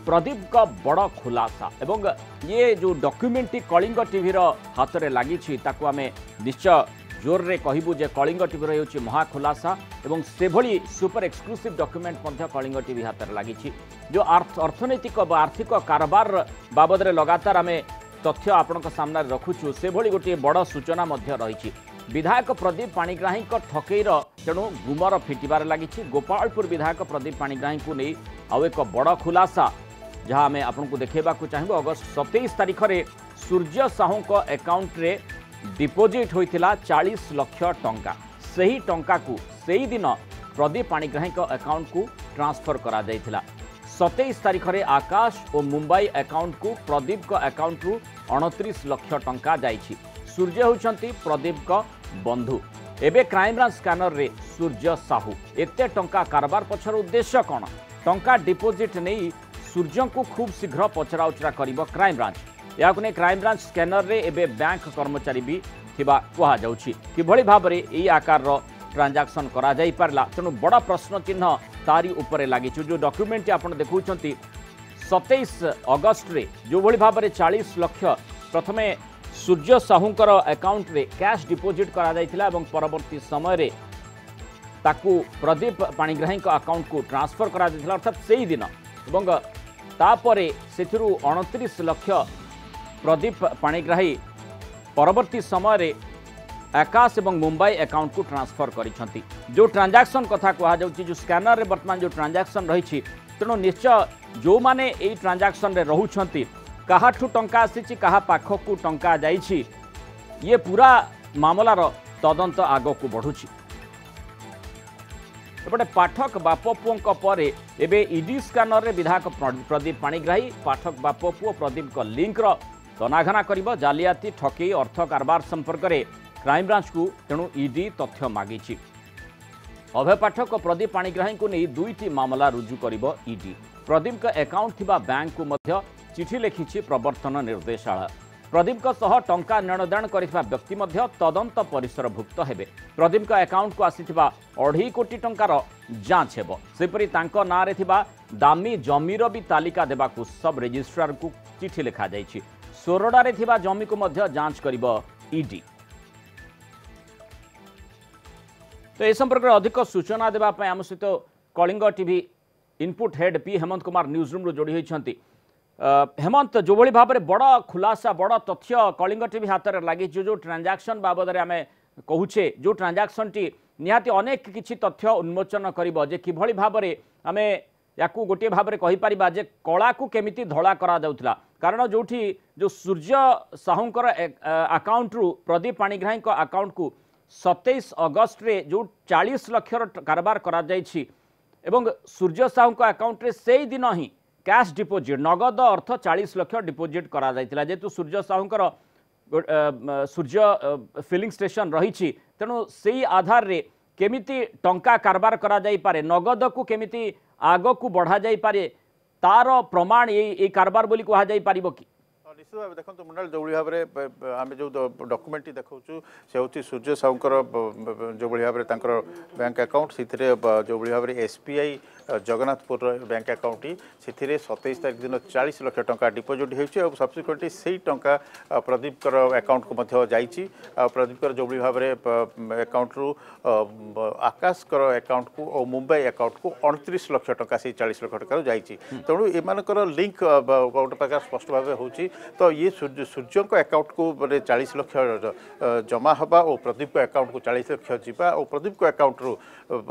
प्रदीप का बड़ खुलासा एवं ये जो डॉक्यूमेंट कलिंग टीवी हाथ में लगी आम निश्चय जोर रे कहबू जे कलिंग टीवी रही महाखुलासा एवं से भली super exclusive document Kalinga TV हाथ में लगी जो अर्थनैतिक आर्थिक कारबार बाबद लगातार आम तथ्य आपण सामने रखुचु से भली गोटे बड़ सूचना रही विधायक प्रदीप पाणिग्राही ठकईर तेणु गुमर फिटबार लगी गोपालपुर विधायक प्रदीप पाणिग्राही को नहीं आउ एक बड़ खुलासा जहाँ आम आपको देखा चाहूँ अगस्त 27 तारिख में सूर्य साहू अकाउंट रे डिपोजिट होता 40 लाख टंका से ही टंका को से ही दिन प्रदीप पाणिग्राही अकाउंट को ट्रांसफर करा जायथिला 27 तारिख में आकाश और मुंबई अकाउंट को प्रदीप अकाउंट रु 29 लाख टंका जाइछि। सूर्य होचंती प्रदीप का बंधु एबे क्राइमब्रांच स्कैनर रे सूर्य साहू एते टंका कारबार पछर उद्देश्य कौन टंका डिपोजिट नहीं सूर्य को खूब शीघ्र पचरा उचरा करिबो क्राइमब्रांच या क्राइमब्रांच स्कैनर रे एबे बैंक कर्मचारी भी थिबा कहा जाउछि किभଳି भाबरे एई आकार रो ट्रांजैक्शन करा जाई परला तेणु बड़ा प्रश्न चिन्ह तारी उपरे लागि जो डॉक्यूमेंट आपण देखुचंती 27 अगस्त रे जो भଳି भाबरे 40 लाख प्रथमे सूर्य साहूंकर अकाउंट रे कैश डिपोजिट करा जायथिला एवं परवर्ती समय रे ताकू प्रदीप पाणिग्राही अकाउंट को ट्रांसफर करा जायथिला अर्थात सेही दिन एवं तापरे सेथिरु 29 लाख प्रदीप पाणिग्राही परवर्ती समय रे आकाश एवं मुंबई अकाउंट को ट्रांसफर करिसंती जो ट्रांजैक्शन कथा कहा जाउची जो स्कैनर रे वर्तमान जो ट्रांजैक्शन रही तेणु निश्चय जो माने एई ट्रांजैक्शन रे रहुछंती काहाठू टंका आसी कहा पाखकू टंका जाइछि ये पूरा मामलार तदंत आग को बढ़ुछि। एपटे पाठक बाप पुओं पर एबे ईडी स्कैनर रे विधायक प्रदीप पाणिग्राही पाठक बाप पुओ प्रदीप को लिंक तनाघना करिबो जालियाती ठकई अर्थ कारबार संपर्क में क्राइमब्रांच को तेणु ईडी तथ्य मागिछि। अभय पाठक और प्रदीप पाणिग्राही को नहीं दुईटी मामला रुजु करिबो ईडी प्रदीप का अकाउंट थिबा बैंक को मध्य चिठी लिखिछि प्रवर्तन निर्देशालय प्रदीप सह टंका नेणदेण करिଥିବା व्यक्ति मध्य तदंत परिसरभुक्त हेबे प्रदीप का अकाउंट को आसीथिबा 2.5 कोटी टंकार जांच हेबो सेपरि तांको नारे थिबा दामी जमीर भी तालिका देबाकू सब रजिस्ट्रार को चिठी लिखा जाइछि सोरडा रे थिबा जमी को मध्य जांच करिबो ईडी। तो ए संपर्क में अधिक सूचना देबा पय आम सहित Kalinga TV input head P Hemant Kumar news room जोड़ी होइछंती। हेमंत जो भली भाव में बड़ खुलासा बड़ तथ्य कलिंग टीवी हाथ में लगी जो ट्रांजैक्शन बाबद आम कहूचे जो ट्रांजैक्शन टी निहाती अनेक किछि तथ्य उन्मोचन करिबो जे किभଳି भाव में आम याकू गोटे भाव में कहीपर जे कला को केमिति धड़ा करा जाउथला कारण जोठी जो सूर्य साहूंकर अकाउंट रु प्रदीप पाणिग्राही अकाउंट को 27 अगस्त रे जो 40 लाख कारबार करा जाइछि एवं सूर्य साहू अकाउंट रे से दिन ही कैश डिपोजिट नगद अर्थ 40 लाख डिपोजिट करा जाइतिला जेतु सूर्य साहूंकर सूर्य फिलिंग स्टेशन रही तेणु से आधार रे केमिति टंका कारबार करा जाई पारे नगद को केमिति आग को बढ़ा जाई पारे तार प्रमाण ये कारबार बोली कहा जाई पारिबो कि निश्चित भाव देखो मुंडाल जो भाव में आम जो डॉक्यूमेंट देखा से हूँ सूर्य साहूंकर जो भाव में बैंक अकाउंट से जो भाव में एसबीआई जगन्नाथपुर बैंक अकाउंट से 27 तारीख दिन 40 लाख टंका डिपोजिट हो सब्सिक्वेंटली से टंका प्रदीप अकाउंट को प्रदीप जो भाव में अकाउंट रु आकाश अकाउंट को और मुंबई अकाउंट को 29 लाख टंका से 40 लाख टंका जाइए तेणु एमानकर लिंक गोटे प्रकार स्पष्ट भाव हो तो ये सूर्य अकाउंट को 40 लाख जमा हवा और प्रदीप अकाउंट को 40 लाख जावा और प्रदीप अकाउंट रु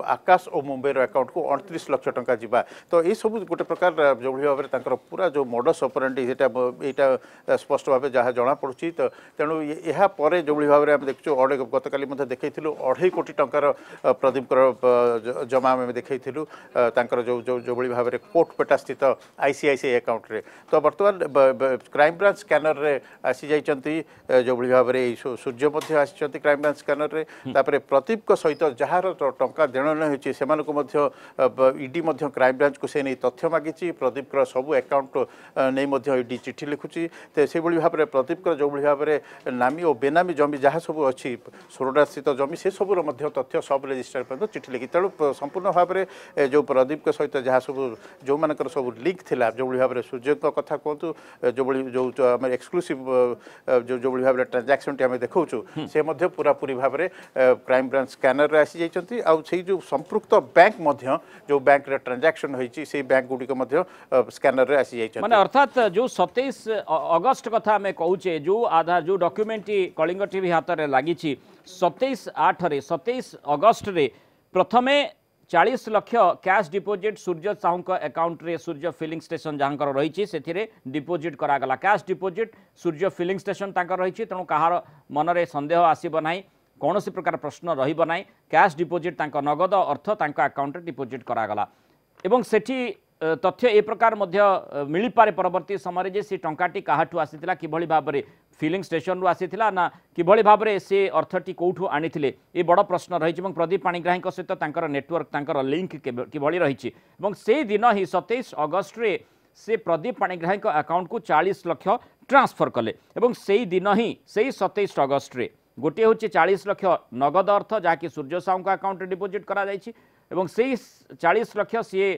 आकाश और मुंबई अकाउंट को 29 लाख टंका जावा तो ये सब गोटे प्रकार जो भाव में पूरा जो मॉडस ऑपरेंडी यहाँ स्पष्ट भाव जहाँ जना पड़ी तो तेणु यहाँ जो भाव में देखु गत काली देखी 2.5 कोटी टंकार प्रदीप जमा आम देखी जो भाव में कोर्टपेटा स्थित आईसीआईसीआई अकाउंट रे तो बर्तमान क्राइमब्रांच स्कैनर रे आसी जाइछंती जो भाव में सूर्य आसी क्राइमब्रांच स्कैनर रे तापर प्रदीप सहित जहाँ टंका देणन होती से ईडी ईडी क्राइम ब्रांच को से नहीं तथ्य मागी प्रदीप सबू अकाउंट नहीं ईडी चिठी लिखुची से भाव में प्रदीप जो भाव में नामी और बेनामी जमी जहाँ सब अच्छी सोरडा स्थित जमी से सबूर तथ्य सब रेजिस्टर पर्यटन चिठी लिखी तेणु संपूर्ण भाव में जो प्रदीप सहित जहाँ सब जो मानकर सब लिंक थिला जो भाव में सूर्य कथा कहतु जो आम एक्सक्लूसिव जो भाव में ट्रांजैक्शन टी आम देखु से पूरा पूरी भाव में क्राइम ब्रांच स्कैनर रे आसी जाइछंती आ से जो संपृक्त बैंक जो बैंक रे ट्रांजैक्शन होईची से बैंक गुडी को स्कैनर रे आसी जाइछंती माने अर्थात जो 27 अगस्त कथा हमें कहूचे जो आधार जो डॉक्यूमेंट कलिंग टीवी हाथ में लगी 27 अगस्त रे प्रथमे 40 लाख कैश डिपोजिट सूर्य साहू अकाउंट रे सूर्य फिलिंग स्टेशन जहाँ रही से डिपोजिट करागला कैश डिपोजिट सूर्य फिलिंग स्टेशन रही तेणु कहार मनरे संदेह आसब ना कौन सी प्रकार प्रश्न रही कैश डिपोजिट नगद अर्थ अकाउंट डिपोजिट करागला एवं सेठी तथ्य ए प्रकार मिल पारे परवर्ती समय जे सी टंकाटी काहाठू आसीथिला किभली भाव में फिलिंग स्टेशन रु आसीथिला ना किभली भाव में से अर्थटी कौठू आनीथिले ए बड़ प्रश्न रही प्रदीप पाणिग्राही सहित तांकर नेटवर्क तांकर लिंक किभली रही से दिन ही 27 अगस्त रे से प्रदीप पाणिग्राही अकाउंट को 40 लाख ट्रांसफर कले एवं से दिन ही से 27 अगस्त रे गोटे हूँ 40 लाख नगद अर्थ जहाँकि सूर्य साहू अकाउंट डिपोजिट करा जायछि एवं से 40 लाख सी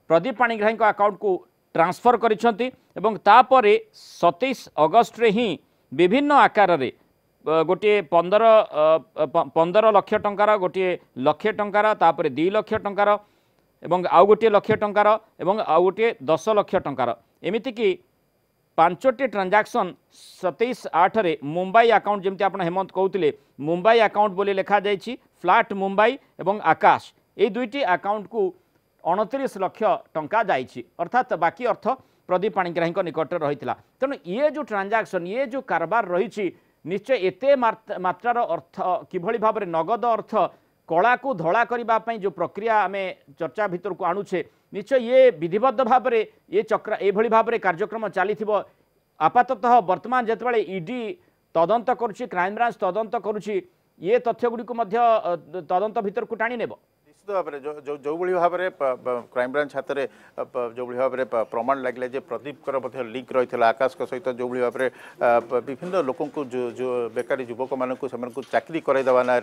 प्रदीप पाणिग्राही अकाउंट को ट्रांसफर करिसेंती एवं तापरे 27 अगस्त रे ही विभिन्न आकार रे गोटे 15 लाख टंकार गोटे लक्षे टंकार तापरे 2 लाख टंकार एवं आउ गोटे लक्ष टंकार एवं आउ गोटे 10 लाख टंकार एमिति कि 5टी ट्रांजैक्शन 27/8 रे मुंबई अकाउंट जमती आप हेमंत कहते मुंबई अकाउंट बोली लिखा जाइए फ्लैट मुंबई एवं आकाश ये दुईटी अकाउंट को 29 लाख टंका जाइए अर्थात बाकी अर्थ प्रदीप पाणिग्राही निकट रही तेणु ये जो ट्रांजैक्शन ये जो कारबार रही निश्चय एते मात्रार अर्थ किभली भाव में नगद अर्थ कला को धड़ा करने जो प्रक्रिया आम चर्चा भितर को आणुचे निश्चय ये विधिबद्ध भाव में ये चक्र एभली भाव में कार्यक्रम चली आपाततः वर्तमान जितेबाला ईडी तदंत करुच्ची क्राइम ब्रांच तदंत करुच्ची ये तथ्य गुड़ी को तदंत भितर को टाणी नेब भाव में जो भाव में क्राइम ब्रांच हाथ में जो भाव में प्रमाण लगे प्रदीप लिंक रही है आकाश सहित जो भाव में विभिन्न लोक जो बेकारी युवक मानक चाकरी करदेवा ना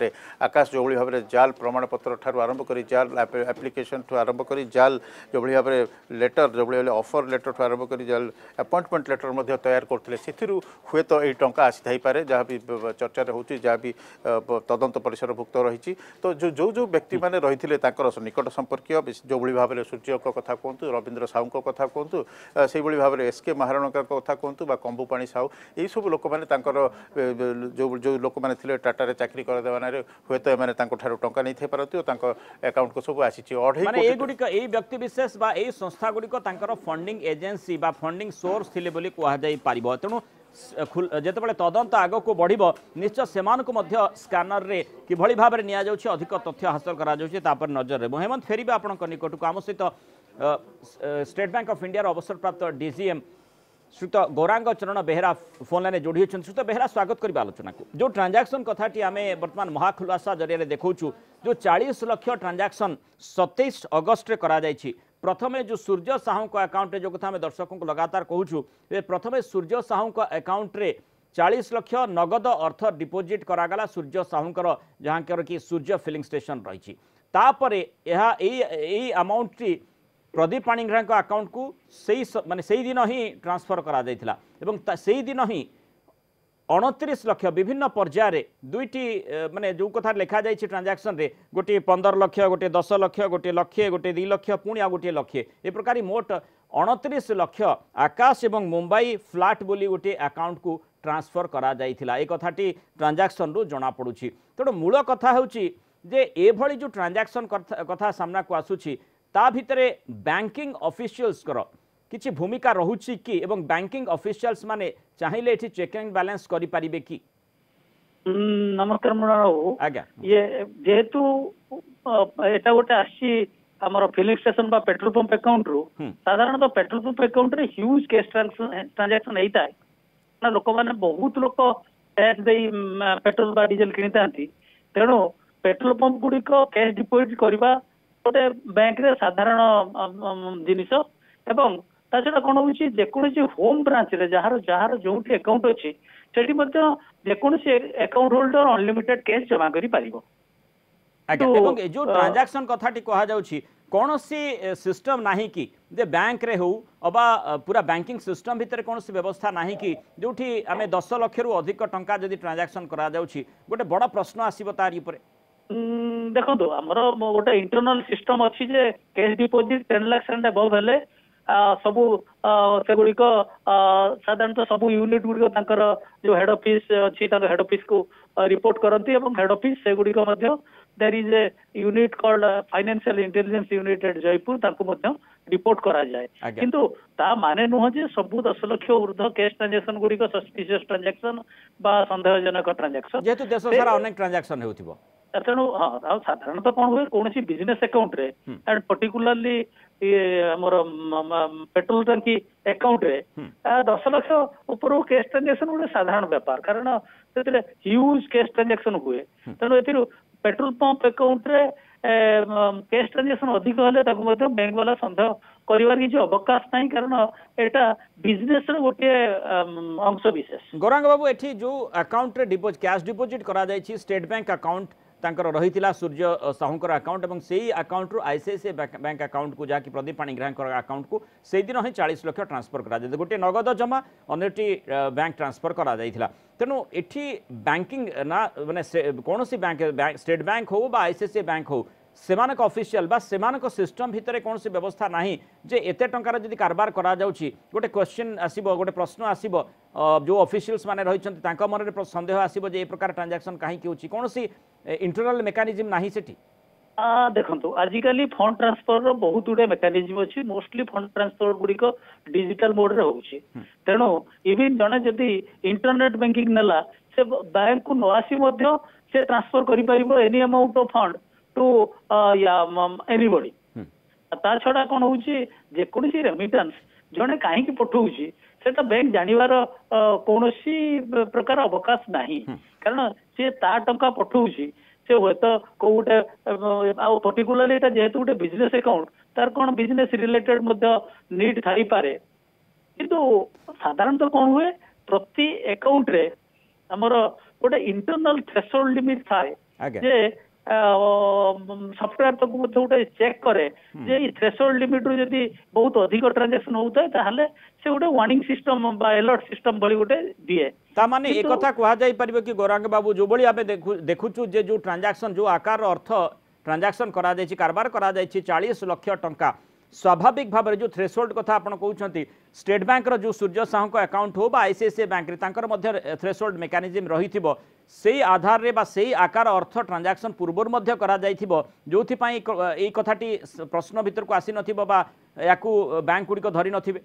आकाश जो भाव में जाल प्रमाण पत्र ठार आरंभ कर जाल एप्लिकेशन ठू आरंभ कर जाल जो भाव में लेटर जो भाव ऑफर लेटर ठू आरंभ कर जाल अपॉइंटमेंट लेटर तैयार करते से हुए तो यही टंका आसी पारे जहाँ भी चर्चा होती जहाँ भी तदंत परिसरभुक्त रही तो जो व्यक्ति मैंने रही निकट संपर्क जो भाव में सूर्य कथा कहतु रवींद्र साहू कथा कहतु से भाव में एसके महाराणा कथा कहतु कंबुपाणी साहू यही सब लोक मैंने जो लोक मैंने टाटा चाकरी करदेवा ना हुए तो एम टंका नहीं पारती अकाउंट को सब आसी व्यक्ति विशेष संस्था गुड़िक फंडिंग एजेंसी फंडिंग सोर्स थिले बोली कहुपर तेणु जितेबाला तदंत आग को बढ़ निश्चय से स्कैनर रे किभली भाव में नि अधिक तथ्य हासिल कर नजर रे हेमंत फेरबे आपण निकट को आम सहित स्टेट बैंक ऑफ इंडिया अवसर प्राप्त डीजीएम श्रीत गौरांग चरण बेहरा फोन लाइन जोड़ी होती श्रीत बेहरा स्वागत करिबा आलोचना को जो ट्रांजैक्शन कथाटी आम वर्तमान महाखुलासा जरिया देखु जो 40 लाख ट्रांजैक्शन 27 अगस्त रे करा जायछि प्रथमे जो सूर्य साहू को अकाउंट रे जो कथा आम दर्शकों को लगातार कहूँ प्रथमे सूर्य साहू को अकाउंट रे 40 लाख नगद अर्थ डिपोजिट करागला सूर्य साहू जहाँ कि सूर्य फिलिंग स्टेशन रही amount T Pradeep Panigrahi account को माने से दिन ही ट्रांसफर करा से दिन ही 29 लाख विभिन्न पर्यायर दुईटी माने जो कथा लिखा जाए ट्रांजैक्शन रे गोटे 15 लाख गोटे 10 लाख गोटे लक्षे गोटे 2 लाख पुणी आ गोटे लक्षे ए प्रकार मोट 29 लाख आकाश एवं मुंबई फ्लैट बोली गोटे अकाउंट को ट्रांसफर करा जाइथिला ए कथाटी ट्रांजैक्शन रु जना पड़ुछि तेणु मूल कथा होछि जे एभली जो ट्रांजैक्शन कथा सामना को आसुछि ता भितरे बैंकिंग ऑफिशियल्स कर किछि भूमिका रहुछि कि एवं बैंकिंग ऑफिशियल्स माने चाहिए एठी चेकिंग बैलेंस करि परिबे कि नमस्कार मनाओ आज्ञा ये जेहेतु एटा गोटे आसी हमर फिलिंग स्टेशन बा पेट्रोल पंप अकाउंट रु साधारणतः पेट्रोल पंप अकाउंट रे ह्यूज कैश ट्रांजैक्शन हेता है ना लोक माने बहुत लोक टैक्स देई पेट्रोल बा डीजल किनितांती तेणु पेट्रोल पंप गुडी को कैश डिपोजिट करबा गोटे बैंक रे साधारण जिनिस एवं ता छड़ा कोन होउची जेकोसी होम ब्रांच रे जहार जहार जोठी अकाउंट अछि सेठी मध्ये जेकोसी अकाउंट होल्डर अनलिमिटेड कैश जमा करि पारिबो। आज्ञा एवं जो ट्रांजैक्शन कथाटी कहा जाउची कौनसी सिस्टम नहीं कि जे बैंक रे हो अबा पूरा बैंकिंग सिस्टम भितर कौनसी व्यवस्था नहीं कि जोठी आम 10 लाख रु अधिक टंका जदि ट्रांजैक्शन करा जाउची गोटे बड़ प्रश्न आसीबो तारी ऊपर। देखो हमर गोटे इंटरनल सिस्टम अच्छी जे cash deposit 10 lakh and above हेले सबू से गुड़िक साधारणतः सबू यूनिट गुड़िक तांकर जो हेड ऑफिस अच्छी हेड ऑफिस को रिपोर्ट करती हेड ऑफिस से गुड़िक there is a unit called financial intelligence unit at Jaipur तांको रिपोर्ट करा जाए किंतु ता माने नुह जे सबू 10 लाख ऊर्ध कैश ट्रांजैक्शन गुड़िक सस्पिशियस ट्रांजैक्शन बा संदेहजनक ट्रांजैक्शन जेहेतु देश सारा अनेक ट्रांजैक्शन हेउथिबो तेणु हाँ साधारणतः कौन हुए कौन बिजनेस अकाउंट रे एंड पर्टिकुलरली पेट्रोल टंकी अकाउंट रे 10 लाख ऊपर कैश ट्रांजैक्शन गोटे साधारण व्यापार कारण ह्यूज कैश ट्रांजैक्शन हुए तेणु ए पेट्रोल पंप अकाउंट रे कैश ट्रांजैक्शन अधिक हेल्ले बैंक वाला सन्देह करिवार किसी अवकाश नहीं कारण एटा बिजनेस रे गोटे अंश विशेष। गौरांग बाबू एठी जो अकाउंट रे डिपोजिट कैश डिपोजिट करा जायछि स्टेट बैंक अकाउंट तांकर रहितिला सूर्य साहूकर अकाउंट और से अकाउंट रु आईसीआईसीआई बैंक अकाउंट को जाकि प्रदीप पाणिग्राही अकाउंट को से दिन ही 40 लाख ट्रांसफर करा जाय गोटे नगद जमा अन्यटी बैंक ट्रांसफर करा जायथिला तेणु एठी बैंकिंग ना माने कौन सी बैंक स्टेट बैंक हो बा आईसीआईसीआई बैंक हो सेमानक ऑफिशियल बा सेमानक सिस्टम भितर कौन सी व्यवस्था नहीं जे एते टंकार जदि कारबार करा जाउची गोटे क्वेश्चन आसीबो गोटे प्रश्न आसीबो जो ऑफिशियल्स माने रहिचंती तांका मन रे संदेह आसीबो जे ए प्रकार ट्रांजैक्शन काहे कि होची कौन सी इंटरनल मेकानिज्म नहीं सेठी। देखो आजिकली फंड ट्रांसफर बहुत गुड़े मेकानिज्म अच्छी मोस्टली फंड ट्रांसफर गुड़िक डिजिटल मोड रे होउची तेणु इवन जने जदि इंटरनेट बैंकिंग नेला से बैंक को न आसी मध्य से ट्रांसफर करि परिबो any amount of fund to anybody ता छड़ा कोन होउची जे कोनसी रेमिटेंस जने काहे कि पठौची सेटा बैंक जानिवार कोनोसी प्रकार अवकाश नहीं कारण से ता टंका पठौची से हुए तो कोटे पर्टिकुलरली एटा जेहेतु गोटे बिजनेस अकाउंट तार कौन बिजनेस रिलेटेड नीड थाई पारे किंतु साधारणतः कौन हुए प्रति अकाउंट रे हमर गोटे इंटरनल थ्रेशोल्ड लिमिट थाए जे सॉफ्टवेयर तक गोटे चेक करे जे थ्रेशोल्ड लिमिट रु जदी बहुत अधिक ट्रांजैक्शन होता है ताहले से गोटे वार्निंग सिस्टम बा अलर्ट सिस्टम बली गोटे दिए ता माने एक कथा कहा जाई परिबो कि गौरांग बाबू जो बली आबे देखुछु जे जो ट्रांजैक्शन जो आकार अर्थ ट्रांजैक्शन करा जायछि कारबार करा जायछि 40 लाख टंका स्वाभाविक भाव जो थ्रेशोल्ड कथा आपण कहउछंती स्टेट बैंक रो जो सूर्य साहू को अकाउंट हो बा आईसीआईसीआई बैंक रे तांकर मध्य थ्रेशोल्ड मेकानिज्म रहिथिबो सेही आधार रे बा सेही आकार अर्थ ट्रांजैक्शन पूर्वर मध्य करा जायथिबो जोथि पई एई कथाटी प्रश्न भीतर को आसी नथिबो बा याकू बैंक गुडी को धरि नथिबे।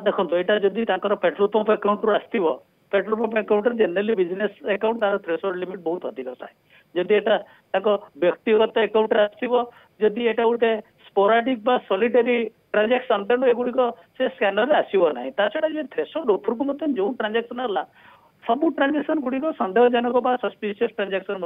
देखो एटा जदी तांकर पेट्रोल पंप अकाउंट रो आस्तिबो पेट्रोल पंप अकाउंट रे जनरली बिजनेस अकाउंट तार थ्रेशोल्ड लिमिट बहुत अधिक थाए जदी एटा ताको व्यक्तिगत अकाउंट रे आस्तिबो जदी एटा उटे स्पोराडिक बा सॉलिटरी ट्रांजैक्शन तेणु एगुड़ी से स्कैनर आसो ना ता छड़ा जो थ्रेशोल्ड ऊपर को मतलब जो ट्रांजैक्शन है सब ट्रांजैक्शन गुड़ी संदेहजनक बा सस्पिशियस ट्रांजैक्शन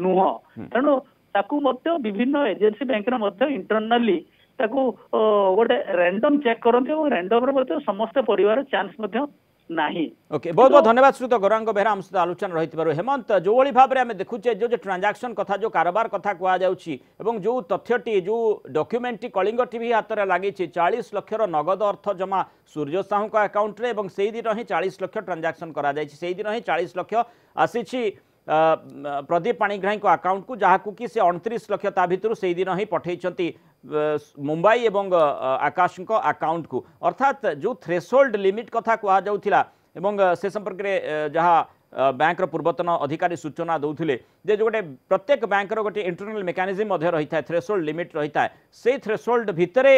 नुह तेणु ताकू विभिन्न एजेंसी बैंक इंटरनली ताकू गोटे रैंडम चेक करते और रैंडम समस्त परिवार चांस नहीं। ओके बहुत बहुत धन्यवाद श्रीयुत गौरांग बेहरा आम सहित आलोचना रही हेमंत जो भाव में आम देखुचे जो ट्रांजैक्शन कथा जो कारोबार कथा कहुँ जो तथ्यटी जो डॉक्यूमेंट कलिंग टीवी हाथ में लगी 40 लाख नगद अर्थ जमा सूर्य साहू का अकाउंट रे और से दिन ही 40 लाख ट्रांजैक्शन करा से दिन ही 40 लाख आसी प्रदीप पाणिग्राही को अकाउंट को जहाँ कि से 29 लाख ता भितर से दिन ही पठे मुंबई एवं आकाश को अकाउंट को अर्थात जो थ्रेशोल्ड लिमिट कथा कहुला से संपर्क में जहाँ बैंक पूर्वतन अधिकारी सूचना दौले जे जो गोटे प्रत्येक बैंक गोटे इंटरनल मेकानिज्म रही है थ्रेशोल्ड लिमिट रही है से थ्रेशोल्ड भितर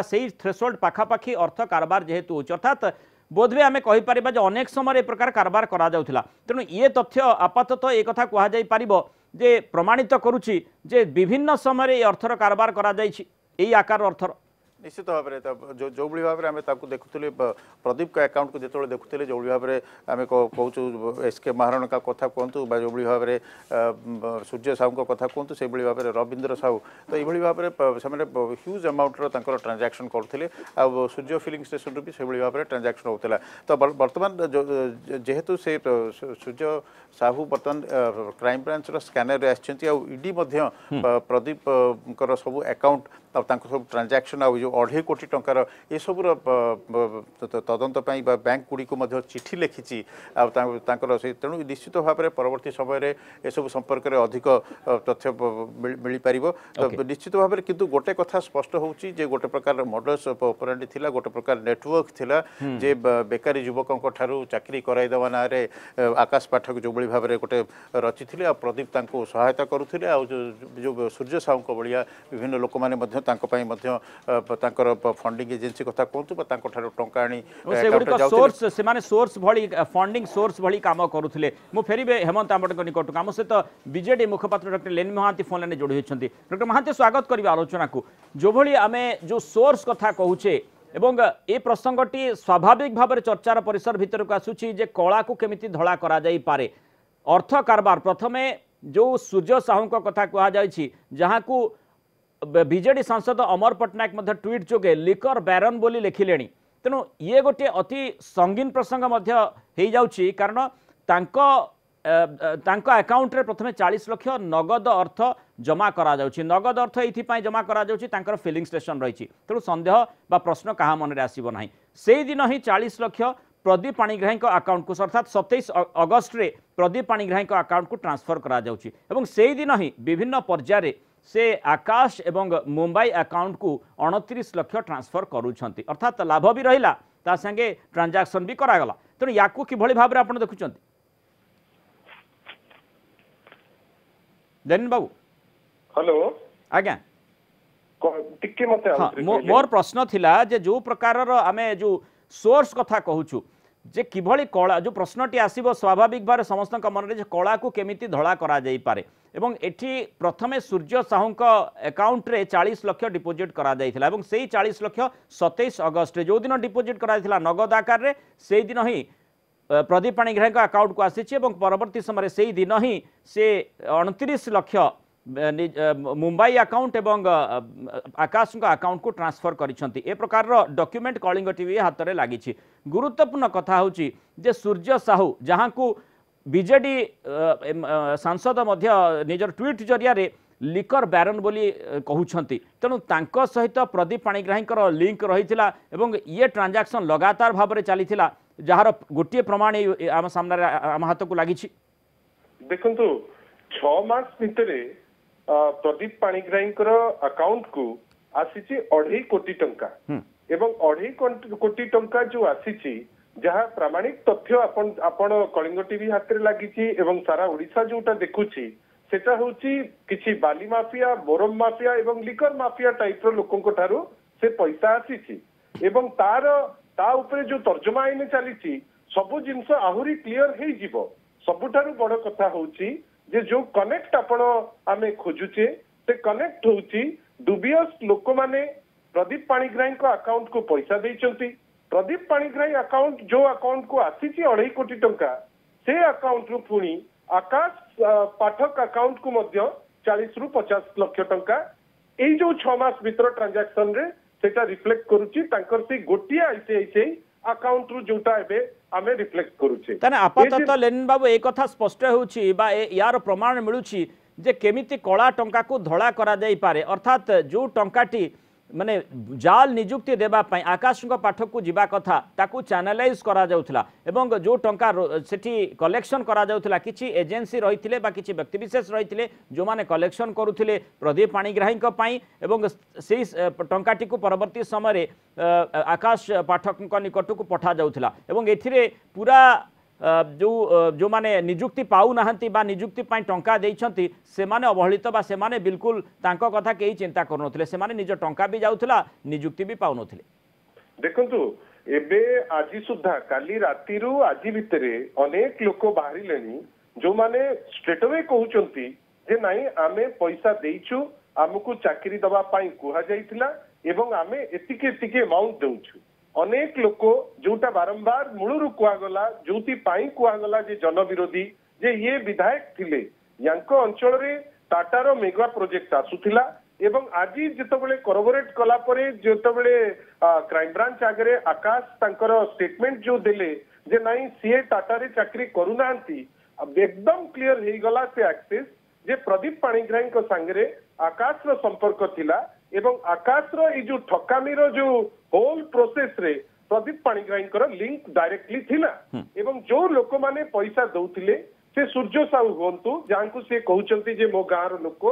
से थ्रेशोल्ड पाखापाखि अर्थ कारबार जेहेतु हो अर्थात बोधवे आम कहीपर अनेक समय ए प्रकार कारबार करा तेणु ये तथ्य आपाततः एक कथा कह जे प्रमाणित करुच्ची जे विभिन्न समय ये अर्थर कारबार करा आकार अर्थर निश्चित भाव में जो भाव में आम देखुले प्रदीप का अकाउंट को जो देखुले जो भाव में आम कहूँ एसके महारण का कथा कहतु जो भाव में सूर्य साहू कथा कहतु से भाव में रविंद्र साहू तो ये भाव में ह्यूज अमाउंटर ट्रांजैक्शन करते सूर्य फिलिंग स्टेशन भी से भाव में ट्रांजैक्शन होता तो बर्तमान जेहेतु से सूर्य साहू बर्तमान crime branch scanner ID Pradeep सब अकाउंट सब ट्रांजैक्शन आउ जो 2.5 कोटी टंकार ये सब तदंत बैंक गुड़ी को चिठी लिखी तेणु निश्चित भाव में परवर्ती समय सब संपर्क में अधिक तथ्य मिल पार निश्चित भाव में किंतु गोटे कथा स्पष्ट होची जे गोटे प्रकार मॉडल्स ऑपरेंडी थिला गोटे प्रकार नेटवर्क थिला जे बेकारी युवकों ठारू चाकरी कराइदेवा ना आकाश पाठक जो भाव में गोटे रचि प्रदीप सहायता करुले जो सूर्य साहू भाया विभिन्न लोक मैंने फंडिंग एजेंसी कथा कहतु टंका सोर्स भली फंडिंग सोर्स भली काम करुले मु फेरबे हेमंत आंबट निकट आम सहित बीजेडी मुखपात्र डॉक्टर लेनी महांती फोन लाइन जोड़ी होती डॉक्टर महांती स्वागत करी आलोचना को जो भली आमे जो सोर्स कथा कहूचे एवं ए प्रसंगटी स्वाभाविक भाव में चर्चार परिसर भितर को आसूची जे कला को केमिति धड़ा करा जाई पारे अर्थ कारबार प्रथमे जो सूर्य साहू कथा कहा जायछि जहां को बीजेडी सांसद अमर पट्टनायक मध्य ट्वीट जोगे लिकर बैरन बोली लिखिलेनी तेणु ये गोटे अति संगीन प्रसंग मध्य हो जाउछि कारण तांको अकाउंट रे प्रथमे 40 लाख नगद अर्थ जमा करा जाउछि नगद अर्थ एथि जमा करा जाउछि तांकर फिलिंग स्टेशन रही तेणु संदेह बा प्रश्न कहा मन रे आसीबो नाही से दिन ही 40 लाख प्रदीप पाणिग्राही अकाउंट को अर्थात 27 अगस्त रे प्रदीप पाणिग्राही अकाउंट को ट्रांसफर करा जाउछि एवं से दिन ही विभिन्न पर्याय से आकाश एवं मुंबई अकाउंट को 29 लाख ट्रांसफर करूछंती अर्थात लाभ भी रहिला ता संगे ट्रांजैक्शन भी करागला तेणु याकू किभଳି भाव रे आपण देखुछंती देन बाबू हेलो आज्ञा टिके मते मोर प्रश्न थिला जे जो प्रकार आमे जो सोर्स कथा कहूछु जे किभଳି कला जो प्रश्नटी आसीबो स्वाभाविक भाव समस्त मन रे कला को केमिति धड़ा करा जाई पारे एवं एठी प्रथमे सूर्य साहू अकाउंट रे 40 लाख डिपोजिट करा जाइथिला एवं सेही 40 लाख 27 अगस्त रे जो दिन डिपोजिट करा जाइथिला नगद आकार रे सेही दिन ही प्रदीप पाणिग्राही अकाउंट को आसीछि एवं परवर्ती समय सेही दिन ही से 29 लाख मुंबई अकाउंट एवं आकाश अकाउंट को ट्रांसफर करिसेंती ए प्रकार डॉक्यूमेंट कलिंग टीवी हाथ में लगी गुरुत्वपूर्ण कथा होची जे सूर्य साहू जहां को बीजेडी सांसद मध्य निजर ट्वीट जरिया रे लिकर बैरन बोली कहउछंती तेणु तांको सहित प्रदीप पाणिग्राही लिंक रही एवं ये ट्रांजैक्शन लगातार भाव में चली जार गोटे प्रमाण आम सामने आम हाथ को लगी देखु 6 मास भितर प्रदीप पाणिग्राही अकाउंट को आसी 2.5 कोटी टंका एवं 2.5 कोटी टंका जो आसी जहाँ प्रामाणिक तथ्य आपण कलिंग टीवी हाथ में लगी एवं सारा ओडिशा जोटा देखुची सेटा होची किछि बाली माफिया बोरम माफिया एवं लिकर माफिया टाइप रो लोकन ठारू से पैसा आसी एवं ता उपरे जो तर्जमा आईने चली सबु जिनस आहुरी क्लियर हो जिवो सबुठारू बड़ कथा होची जे जो कनेक्ट आपण आमे खोजुचे से कनेक्ट होची डुबियस लोक माने प्रदीप पाणिग्राही अकाउंट को पैसा देइचंती प्रदीप पाणिग्राही अकाउंट जो अकाउंट को आसी 2.5 कोटी टंका से अकाउंट रु पुणी आकाश पाठक अकाउंट को मध्य 40 रु 50 लाख टंका एई जो 6 मास भीतर ट्रांजैक्शन रे सेटा रिफ्लेक्ट करूची तांकर से गोटिया आईसीआईसीआई अकाउंट रु जोटा एबे आमे रिफ्लेक्ट करूचे तने आपातत लेनिन बाबू ए कथा स्पष्ट होउची बा यार प्रमाण मिलुची जे केमिति कला टंका को धड़ा करा जाई पारे अर्थात जो टंकाटी माने जाल नियुक्ति देबा पई आकाश पाठक को जीवा कथा ताकू चैनलाइज करा जाउथला एवं जो टंका सेठी कलेक्शन करा जाउथला किछि एजेंसी रहिथिले बा किछि व्यक्ति विशेष रहिथिले जो माने कलेक्शन करूथिले प्रदीप पाणिग्राही एवं सेही टंकाटी को परवर्ती समय रे आकाश पाठक निकट को पठा जाउथला एवं एथिरे पूरा जो माने नियुक्ति पाऊ नाहंती बा नियुक्ति पाई टंका देइछंती से माने अवहेलित बा से माने बिल्कुल तांको कथा केही चिंता करनोथिले से माने निज टंका भी जाउथला नियुक्ति भी पाऊ नथिले देखंतु एबे आजि सुद्धा काली रातिरु आजि भितरे अनेक लोक बाहरिलेनी जो माने स्ट्रेट अवे कहउचंती जे नाही आमे पैसा देइछु हमकु चाकरी दबा पाई कुहा जाइथिला एवं आमे एतिके एतिके अमाउंट देउछु अनेक लोक जोटा बारंबार मूलरू कुआगला जोति पाई कुआगला जे जनविरोधी जे ये विधायक थिले यांको अंचल रे टाटार मेगा प्रोजेक्ट आसुथिला एवं आज जितेबले कोरबोरेट कला परे जितेबले क्राइम ब्रांच आगे आकाश तांकर स्टेटमेंट जो देले जे नहीं सीए टाटा रे चाकरी करूनांती एकदम क्लियर हो गला से एक्सेस जे प्रदीप पाणिग्राही को सांगरे आकाश रो संपर्क थिला एवं आकाश रो ई जो ठकामी रो जो होल प्रोसेस रे प्रदीप पाणिग्राही को लिंक डायरेक्टली थिला एवं जो लोक माने पैसा दउथिले से सूर्य साहू हुंतु जांकु से कहउचंती जे मो गाँव रो लोक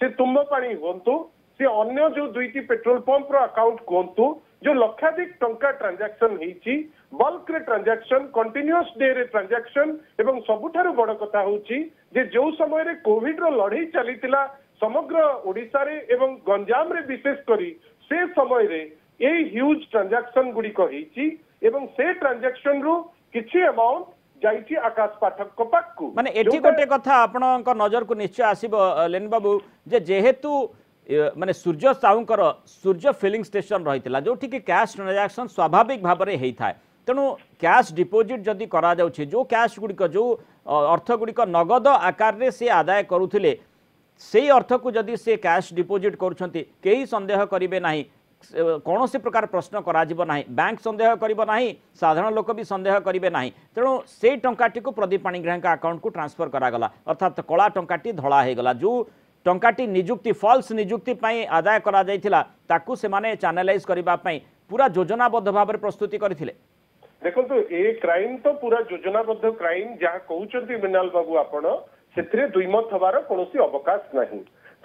से तुम पानी हुंतु से अन्य जो दुईटी पेट्रोल पंप रो अकाउंट कहतु जो लक्षाधिक टंका ट्रांजैक्शन हेची बल्क रे ट्रांजैक्शन कंटिन्यूअस डे रे ट्रांजैक्शन एवं सबुठारु बड़ कथा होची जे जो समय रे कोविड रो लड़ाई चलीतिला समग्र ओडिसा रे एवं गंजाम रे विशेष करी से समय रे ए ह्यूज ट्रांजैक्शन गुडी को हेची एवं से ट्रांजैक्शन रु किछि अमाउंट जाइछि आकाश पाठक को पाकु माने एठी गोटे कथा आपनक नजर को निश्चय आसीबो लेन बाबू जे जेहेतु माने सूर्य साहूंकर सूर्य फिलिंग स्टेशन रही जो कि कैश ट्रांजैक्शन स्वाभाविक भाव में होता है तेणु कैश डिपोजिट जदि करा जाउछि जो कैश गुड़िक जो अर्थ गुड़िक नगद आकार रे से आदाय करुथिले से अर्थ को जदि से कैश डिपोजिट करुछंती केही संदेह करिवे नाही कौन से प्रकार प्रश्न करा नहीं बैंक संदेह करिबो नाही साधारण लोक भी संदेह करिवे नाही तेणु से टंकाटी को प्रदीप पाणिग्राही अकाउंट को ट्रांसफर करागला अर्थात कला टंकाटी धड़ा होगला जो टंकाटी निजुक्ति फॉल्स निजुक्ति पाई आदाय करा जायथिला ताकू से माने चैनलाइज करिबा पाई पूरा योजनाबद्ध भाव में प्रस्तुति करथिले देखंतु ए क्राइम तो पूरा योजनाबद्ध क्राइम जहाँ कहउचंती मृणाल बाबू आपण सेथिरे दुईमत हबार कोनोसी अवकाश नाही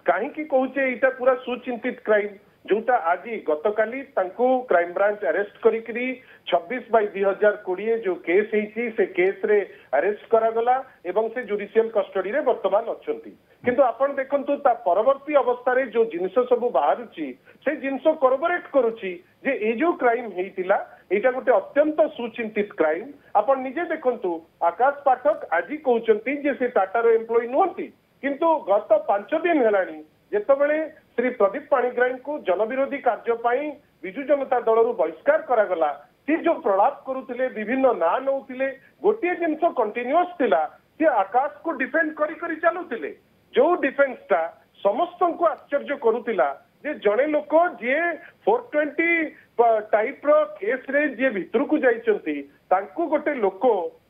काहे की कहउचे एटा पूरा सुचिंतित क्राइम जोटा आज गतकाली तांको क्राइम ब्रांच अरेस्ट करिकरी 26/2020 जो केस हेची से केस रे अरेस्ट करागला एवं से जुडिशियल कस्टडी रे वर्तमान अछंती किंतु आपण देखंतु ता परवर्ती अवस्था रे जो जिंस सब बाहरुची से जिंस कोरबोरेट करूची जे ए जो क्राइम हेतिला एटा गोटे अत्यंत सुचिंतित क्राइम आपण निजे देखंतु आकाश पाठक आज कहउचंती जे से टाटा रो एम्प्लॉय नोंती किंतु गत 5 दिन हेलानी जेतबेले श्री प्रदीप पाणिग्राही को जनविरोधी कार्य पाई विजु जनता दल रु बहिष्कार करागला सी जो प्रलाप करुथिले विभिन्न ना नौथिले गोटे जिंस कंटिन्यूअस थिला सी आकाश को डिफेंड करी करी चलुथिले जो डिफेंस ता समस्त को आश्चर्य करुथिला जे जणे लोक जे 420 टाइप रो केस रे जे भितर को जाइचंती तांको गोटे लोक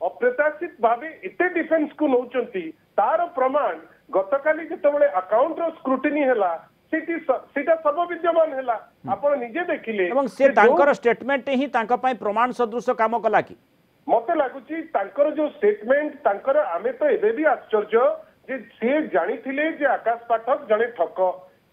अप्रत्याशित भावे एते डिफेंस को नौचंती तार प्रमाण गतकाली जेतबेले अकाउंट रो स्क्रूटिनी हैला सीटा सर्वविद्यमान हैला आपण निजे देखिले एवं से तांकर स्टेटमेंट ही तांका पई प्रमाण सदृश काम कला की मते लागुची तांकर जो स्टेटमेंट तांकर आमे तो एबे भी आश्चर्य जे से जानिथिले जे आकाश पाठक जने ठक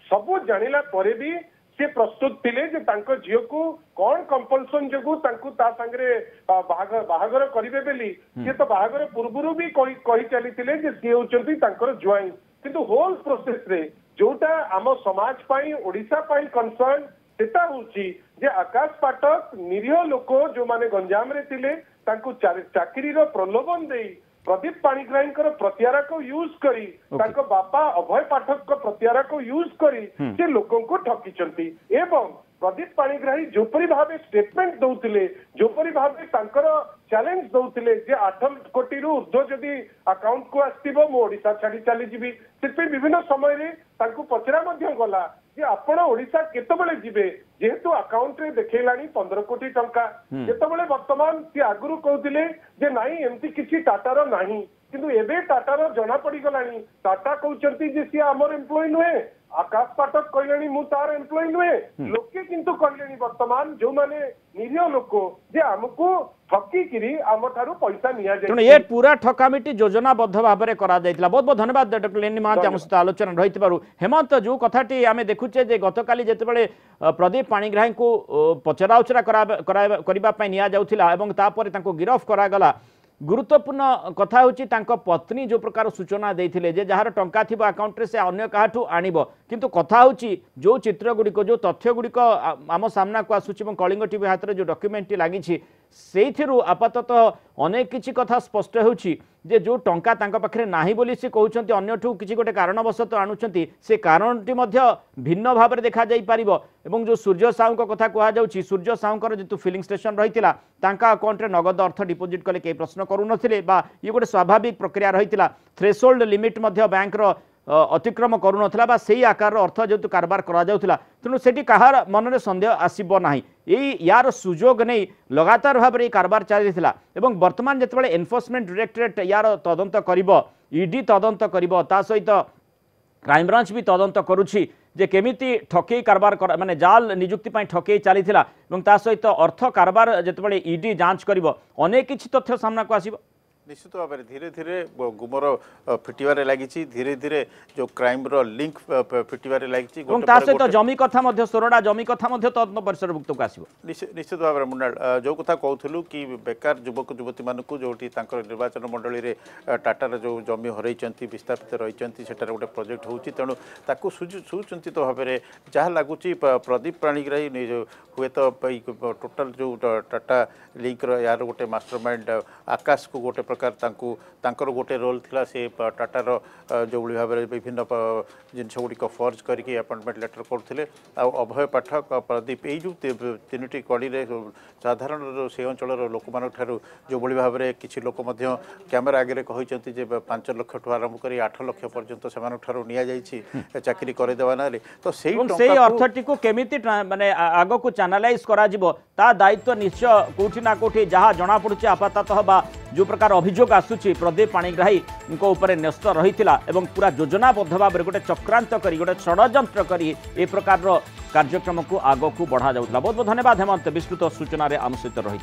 सब जानिला परे भी से प्रस्तुत थिले जे तांको झियो को कोन कंपल्सन जगु तांको ता संगरे बाहागर करिवे बेली से तो बाहागर पूर्वरु भी कहि चलीथिले जे से होचंती तांकर ज्वाइन किंतु होल प्रोसेस रे जोटा आम समाज पाई ओडिशा पाई कंसर्न सेटा होची जे आकाश पाठक निरीह लोक जो माने गंजाम रे थिले तांको चाकरी रो प्रलोभन देई प्रदीप पाणिग्राही प्रत्यारा को यूज करी तांको बापा अभय पाठक को प्रत्यारा को यूज करी से लोकों को ठकीचंती एवं प्रदीप पाणिग्राही जोपरी भावे स्टेटमेंट दउथिले जोपरी भावे तांकर चैलेंज दउथिले जे 8 कोटी रु ऊर्ध्व जदि अकाउंट को आस्तिबो मो ओडिसा छाड़ी चली जीवी सिर्फ विभिन्न समय रे तांको पचरा मध्य गला जे आपण ओडिसा केतबेले जिबे जेहेतु अकाउंट रे देखैलानी 15 कोटी टंका जेतबेले वर्तमान सी आगुरु कहउथिले जे नाही एम्ति किछि टाटार नाही किंतु एबे टाटार जना पड़ी गलानी टाटा कहउचंती जे सी हमर एम्प्लॉय नुहे आकाश पाठक कहलेनी मु तार एम्प्लॉय नुहे लोके किंतु कहलेनी वर्तमान जो माने निरीह लोक जे हमको ठकी किरी आम ठारू पैसा निया जाय ये पूरा ठकामिटी योजनाबद्ध भाव में करा जायतिला बहुत बहुत धन्यवाद डॉक्टर लेनी महांती आम सहित आलोचना रही हेमंत जो कथाटी आम देखुचे जे गतकाली जेतेबेले प्रदीप पाणिग्राही को पचराउचरा करबा पई निया जाउथिला एवं तापर तांको गिरफ करागला गुरुत्वपूर्ण कथा होची तांको पत्नी जो प्रकार सूचना देथिले जे जहार टंका थिबो अकाउंट रे से अन्य काहाठू आनिबो किंतु कथा होची जो चित्र गुड़िक जो तथ्य गुड़िक आम सामना को आसुची कलिंग टीवी हाथ में जो डॉक्यूमेंट लगी से आपाततः अनेक किछि कथा स्पष्ट होची जे जो टंका तांका पाखरे नाही बोली से कहउछंती अन्यठू किछि गोटे कारणवशत आणुछंती से कारणटी मध्य भिन्न भाव में देखा जाई पारिबो एवं जो सूर्य साहू कथा कहा जाउछि सूर्य साहूकर जेतु फिलिंग स्टेशन रहितिला तांका अकाउंट रे नगद अर्थ डिपोजिट कले के प्रश्न करू नथिले बा ये गोटे स्वाभाविक प्रक्रिया रहितिला थ्रेशोल्ड लिमिट मध्य बैंक रो अतिक्रम करू नथिला बा सेही आकार अर्थ जेतु कारबार करा जाउथिला तेणु सेठी कहार मन में संदेह आसीबो नाही एई यार सुजोग नहीं लगातार भाव में कारबार चलीथिला एवं वर्तमान जेतेबेले एनफोर्समेंट डायरेक्टरेट यार तदंत करिबो ईडी तदंत करिबो ता सहित क्राइमब्रांच भी तदंत करुछि जे केमिति ठकेई कारबार माने जाल नियुक्ति पाई ठकेई चलीथिला एवं ता सहित अर्थ कारबार जेतेबेले ईडी जांच करिबो अनेक किछि तथ्य सामना को आसीबो निश्चित भाव में धीरे धीरे गुमर फिटिबारे लगी धीरे धीरे जो क्राइम रो लिंक फिटिबारे लगी सहित जमी कथा सोरडा जमी कथा तदंत परिसरभुक्त को आसीबो निश्चित भाव में मुंडाल जो कथा कहूलु कि बेकार युवक युवती मानक जो निर्वाचन मंडली रे टाटार जो जमी हरई विस्थापित रही सेटार गोटे प्रोजेक्ट होची तेणु ताकू सुचिंतित भाव में जहाँ लगुच प्रदीप पाणिग्राही हुए तो टोटाल जो टाटा लिंक यार गोटे मास्टरमाइंड आकाश को गोटे प्रकार गोटे रोल थिला से टाटार जो भाव में विभिन्न जिनस गुड़िक फर्ज करके अपॉइंटमेंट लेटर करते अभय पाठक प्रदीप यू तीन कड़ी साधारण से अंचल लोक मान जो भाव में किसी लोक कैमेरा आगे कहते 5 लाख ठू आरंभ कर 8 लाख पर्यंत से चाकरी करदेवा ना तो से अर्थटी को केमिति माने आग को चैनलाइज करा जिवो ता दायित्व निश्चय कोठी ना कोठी जहाँ जना पड़ुछि आपाततः बा जो प्रकार अभियोग आसुची प्रदीप पाणिग्राही ऊपर न्यस्त रही एवं पूरा योजनाबद्ध भाव में गोटे चक्रांत करी गोटे षड्यंत्र करी ए प्रकार कार्यक्रम को आग को बढ़ा जाउतला। बहुत बहुत धन्यवाद हेमंत विस्तृत सूचना आम सहित रही।